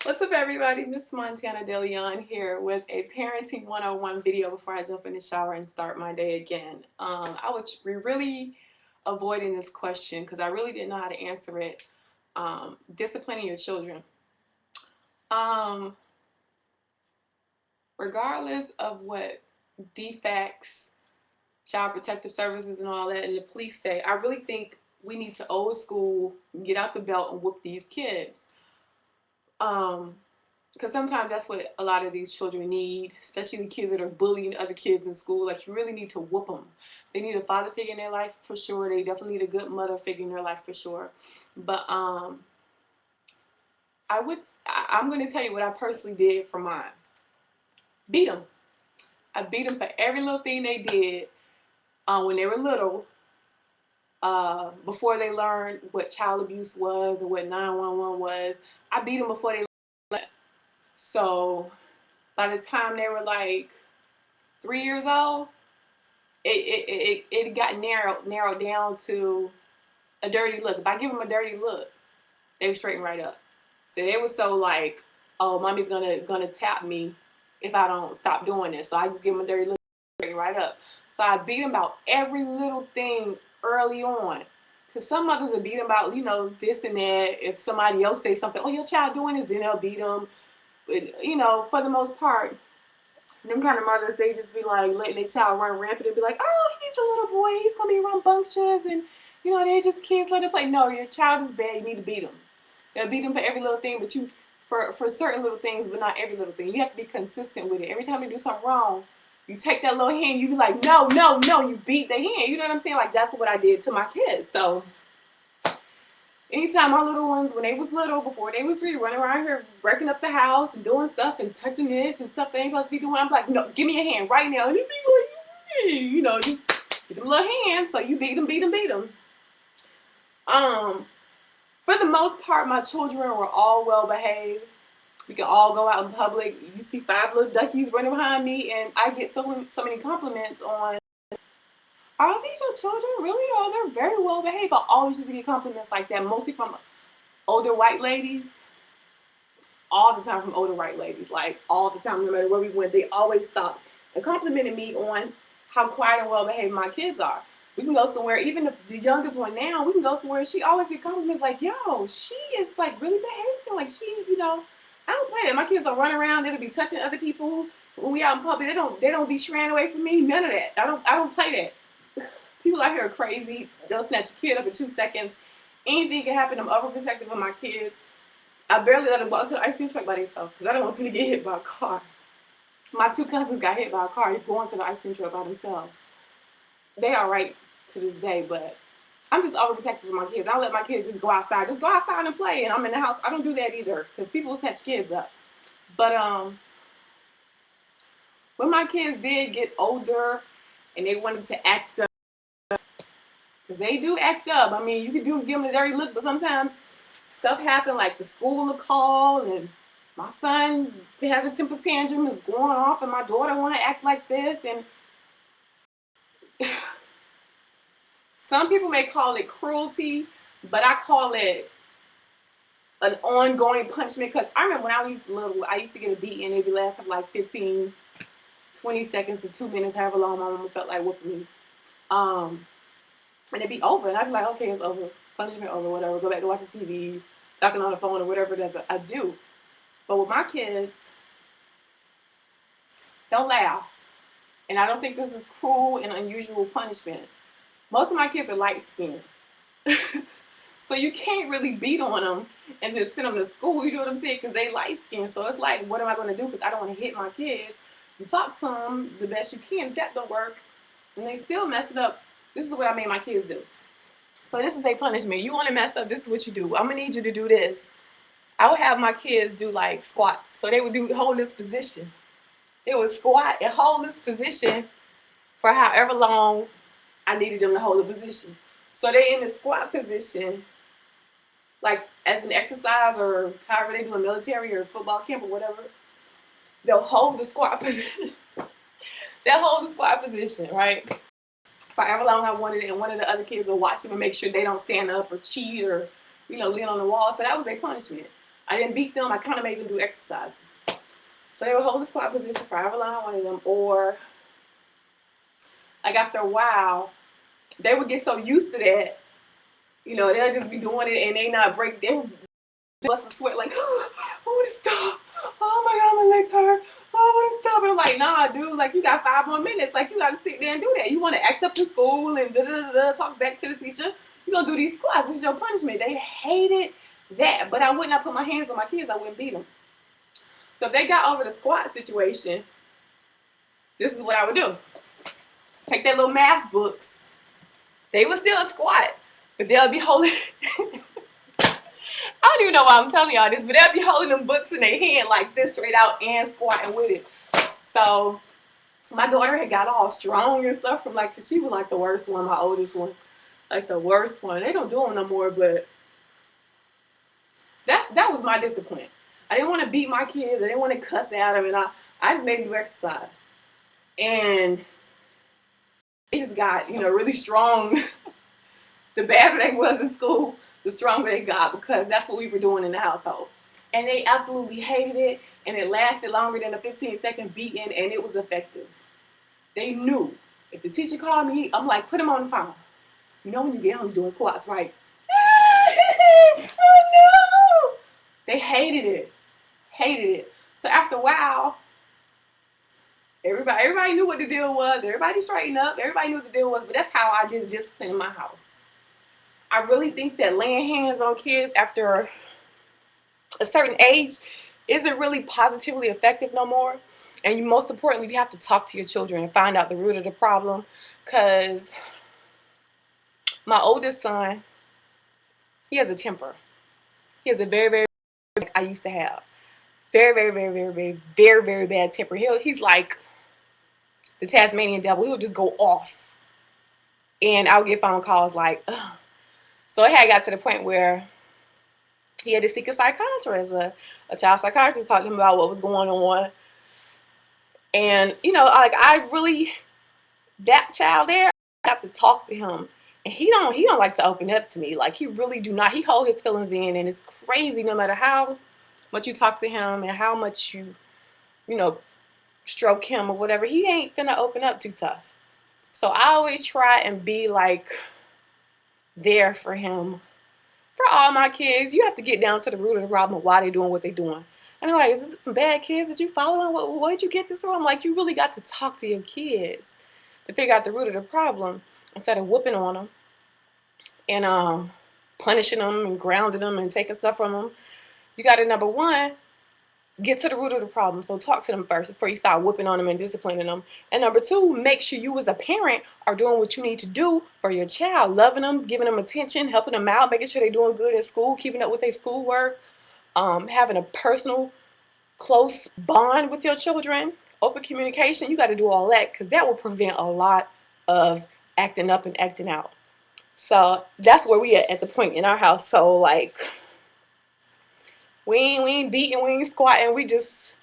What's up, everybody? Miss Montana DeLeon here with a Parenting 101 video before I jump in the shower and start my day again. I was really avoiding this question because I really didn't know how to answer it. Disciplining your children. Um, Regardless of what defects, child protective services and all that, and the police say, I really think we need to old school, get out the belt and whoop these kids. Because sometimes that's what a lot of these children need, especially the kids that are bullying other kids in school. Like, you really need to whoop them. They need a father figure in their life for sure. They definitely need a good mother figure in their life for sure. But I'm going to tell you what I personally did for mine. Beat them. I beat them for every little thing they did when they were little, before they learned what child abuse was and what 911 was. I beat them before they learned. So by the time they were like 3 years old, it got narrowed down to a dirty look. If I give them a dirty look, they would straighten right up. So they were so like, oh, mommy's gonna tap me if I don't stop doing this. So I just give them a dirty look, straighten right up. So I beat them about every little thing early on. Because some mothers will beat them about, this and that. If somebody else says something, oh, your child doing this, then they'll beat them. But, for the most part, them kind of mothers, they just be like letting their child run rampant and be like, oh, he's a little boy, he's gonna be rambunctious, and they just kids, let him play. No, your child is bad, you need to beat him. They'll beat him for every little thing, but for certain little things, but not every little thing. You have to be consistent with it. Every time you do something wrong, you take that little hand, you be like, no, no, no, you beat the hand. You know what I'm saying? Like, that's what I did to my kids. So anytime my little ones, when they was little, before they was 3, running around here breaking up the house and doing stuff and touching this and stuff they ain't supposed to be doing, I'm like, no, give me a hand right now. And it be like, just get them little hands. So you beat them, beat them, beat them. For the most part, my children were all well behaved. We can all go out in public. You see 5 little duckies running behind me, and I get so many compliments on, are these your children? Really? Oh, they're very well behaved. I always used to get compliments like that, mostly from older white ladies. All the time from older white ladies, like all the time, no matter where we went, they always stopped and complimented me on how quiet and well behaved my kids are. We can go somewhere, even the youngest one now, we can go somewhere and she always get compliments like, yo, she is like really behaving. Like I don't play that. My kids don't run around, they'll be touching other people. When we out in public, they don't be straying away from me. None of that. I don't play that. People out here are crazy. They'll snatch a kid up in 2 seconds. Anything can happen. I'm overprotective of my kids. I barely let them walk to the ice cream truck by themselves because I don't want them to get hit by a car. My 2 cousins got hit by a car going to the ice cream truck by themselves. They all right to this day, but I'm just overprotective of my kids. I don't let my kids just go outside. Just go outside and play, and I'm in the house. I don't do that either because people will snatch kids up. But when my kids did get older and they wanted to act up, because they do act up. I mean, you can give them a dirty look, but sometimes stuff happen, like the school will call, and my son had a temper tantrum, is going off, and my daughter want to act like this, and some people may call it cruelty, but I call it an ongoing punishment. Because I remember when I was little, I used to get a beating, and it'd be lasting like 15, 20 seconds to 2 minutes, however long my mama felt like whooping me. And it'd be over, and I'd be like, okay, it's over, punishment over, whatever, go back to watching TV, talking on the phone, or whatever it is I do. But with my kids, don't laugh. And I don't think this is cruel and unusual punishment. Most of my kids are light-skinned. So you can't really beat on them and then send them to school, you know what I'm saying, because they light-skinned. So it's like, what am I going to do? Because I don't want to hit my kids. You talk to them the best you can. If that don't work, and they still mess it up, this is what I made my kids do. So this is a punishment. You want to mess up, this is what you do. I'm going to need you to do this. I would have my kids do like squats. So they would hold this position. They would squat and hold this position for however long I needed them to hold the position. So they in the squat position, like as an exercise or however they do in military or football camp or whatever. They'll hold the squat position. They'll hold the squat position, right? For however long I wanted it, and one of the other kids will watch them and make sure they don't stand up or cheat or, lean on the wall. So that was their punishment. I didn't beat them. I kind of made them do exercises. So they would hold the squat position for however long I wanted them, or like after a while, they would get so used to that, you know, they'll just be doing it and they not break. They would bust a sweat like, oh, I want to stop. Oh my God, my legs hurt. Oh, I want to stop. And I'm like, nah, dude, like you got 5 more minutes. Like you got to sit there and do that. You want to act up in school and talk back to the teacher. You're going to do these squats. This is your punishment. They hated that. But I would not put my hands on my kids. I wouldn't beat them. So if they got over the squat situation, this is what I would do. Take their little math books. They would still squat, but they'll be holding. I don't even know why I'm telling y'all this, but they'll be holding them books in their hand like this straight out and squatting with it. So my daughter had got all strong and stuff from like, cause she was like the worst one, my oldest one, like the worst one. They don't do them no more, but that was my discipline. I didn't want to beat my kids. I didn't want to cuss at them, and I just made them do exercise. And they just got, you know, really strong. The badder they was in school, the stronger they got, because that's what we were doing in the household. And they absolutely hated it, and it lasted longer than a 15-second beating, and it was effective. They knew. If the teacher called me, I'm like, put him on the phone. You know when you get home doing squats, right? Oh no! They hated it. Hated it. So after a while, everybody knew what the deal was. Everybody straightened up. Everybody knew what the deal was, but that's how I did discipline in my house. I really think that laying hands on kids after a certain age isn't really positively effective no more. And most importantly, you have to talk to your children and find out the root of the problem. Because my oldest son, he has a temper. He has a very, very, I used to have. Very, very, very, very, very, very, very bad temper. He's like the Tasmanian devil. He'll just go off. And I'll get phone calls like, ugh. So it had got to the point where he had to seek a psychiatrist, a child psychiatrist, talked to him about what was going on. And, you know, like that child there, I have to talk to him. And he don't like to open up to me. Like he really do not. He hold his feelings in, and it's crazy no matter how much you talk to him and how much you know, stroke him or whatever, he ain't finna open up too tough. So I always try and be like there for him. For all my kids, you have to get down to the root of the problem of why they're doing what they're doing. And I'm like, is it some bad kids that you following? What did you get this from? I'm like, you really got to talk to your kids to figure out the root of the problem instead of whooping on them and punishing them and grounding them and taking stuff from them. You got to, number one, get to the root of the problem. So talk to them first before you start whooping on them and disciplining them. And number two, make sure you as a parent are doing what you need to do for your child. Loving them, giving them attention, helping them out, making sure they're doing good in school, keeping up with their schoolwork, having a personal, close bond with your children, open communication. You got to do all that because that will prevent a lot of acting up and acting out. So that's where we at the point in our house. So like, we ain't beating, we ain't squatting, we just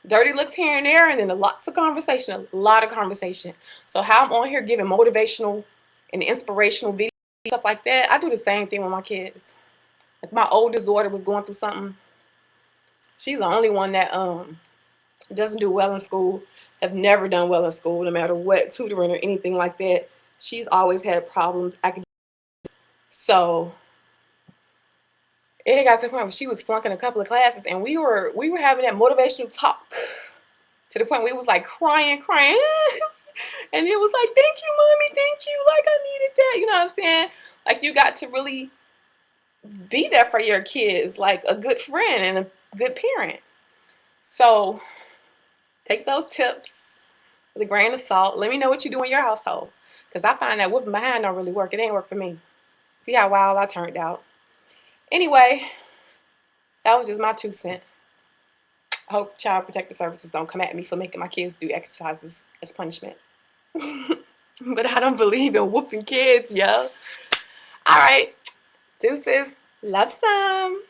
dirty looks here and there, and then lots of conversation, a lot of conversation. So how I'm on here giving motivational and inspirational videos, stuff like that, I do the same thing with my kids. If my oldest daughter was going through something, she's the only one that doesn't do well in school, have never done well in school, no matter what tutoring or anything like that. She's always had problems. So it got to the point where she was flunking a couple of classes, and we were having that motivational talk to the point where it was like crying. And it was like, thank you, mommy, thank you. Like, I needed that. You know what I'm saying? Like, you got to really be there for your kids, like a good friend and a good parent. So take those tips with a grain of salt. Let me know what you do in your household, because I find that whooping behind don't really work. It ain't work for me. See how wild I turned out. Anyway, that was just my 2 cents. I hope Child Protective Services don't come at me for making my kids do exercises as punishment. But I don't believe in whooping kids, yo. All right. Deuces. Love some.